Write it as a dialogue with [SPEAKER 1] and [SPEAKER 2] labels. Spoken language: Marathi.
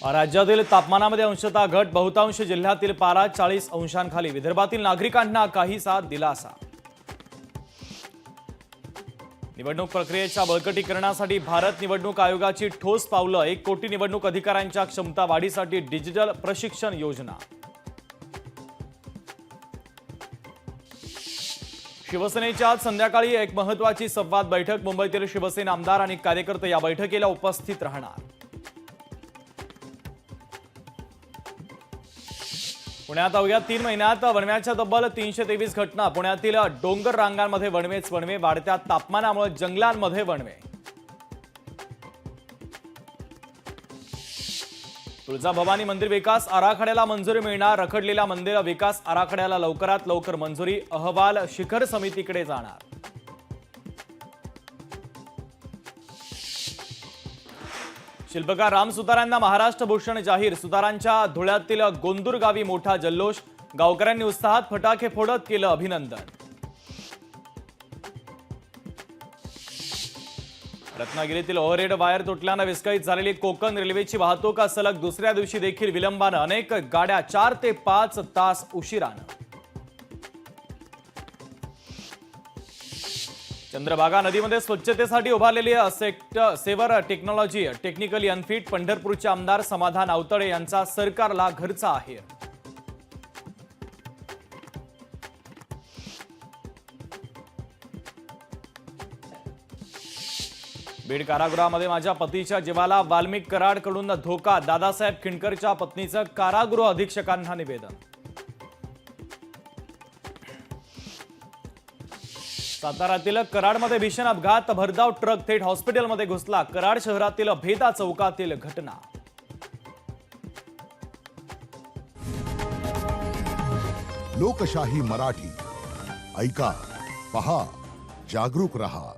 [SPEAKER 1] राज्यातील तापमानामध्ये अंशतः घट, बहुतांश जिल्ह्यातील पारा 40 अंशांखाली. विदर्भातील नागरिकांना काहीसा दिलासा. निवडणूक प्रक्रियेच्या बळकटीकरणासाठी भारत निवडणूक आयोगाची ठोस पावलं. 1 कोटी निवडणूक अधिकाऱ्यांच्या क्षमता वाढीसाठी डिजिटल प्रशिक्षण योजना. शिवसेनेच्या आज संध्याकाळी एक महत्त्वाची संवाद बैठक. मुंबईतील शिवसेना आमदार आणि कार्यकर्ते या बैठकीला उपस्थित राहणार. पुण्यात अवघ्या 3 महिन्यात वणव्याच्या तब्बल 323 घटना. पुण्यातील डोंगर रांगांमध्ये वणवेच वणवे. वाढत्या तापमानामुळे जंगलांमध्ये वणवे. तुळजाभवानी मंदिर विकास आराखड्याला मंजुरी मिळणार. रखडलेल्या मंदिर विकास आराखड्याला लवकरात लवकर मंजुरी. अहवाल शिखर समितीकडे जाणार. शिल्पकार राम सुतारांना महाराष्ट्र भूषण जाहीर. सुतारांच्या धुळ्यातील गोंदूर गावी मोठा जल्लोष. गावकऱ्यांनी उत्साहात फटाके फोडत केलं अभिनंदन. रत्नागिरीतील ओव्हरहेड वायर तुटल्यानं विस्कळीत झालेली कोकण रेल्वेची वाहतूक सलग दुसऱ्या दिवशी देखील विलंबानं. अनेक गाड्या 4 ते 5 तास उशिरानं. चंद्रभागा नदीमध्ये स्वच्छतेसाठी उभारलेली सेवर टेक्नॉलॉजी टेक्निकली अनफिट. पंढरपूरचे आमदार समाधान आवतडे यांचा सरकारला घरचा आहेर. बीड कारागृहामध्ये माझ्या पतीच्या जीवाला. वाल्मिक कराडकडून धोका. दादासाहेब खिंडकरच्या पत्नीचं कारागृह अधीक्षकांना निवेदन. साताऱ्यातील कराडमध्ये भीषण अपघात. भरधाव ट्रक थेट हॉस्पिटलमध्ये घुसला. कराड शहरातील भेदा चौकातील घटना.
[SPEAKER 2] लोकशाही मराठी ऐका, पहा, जागरूक रहा.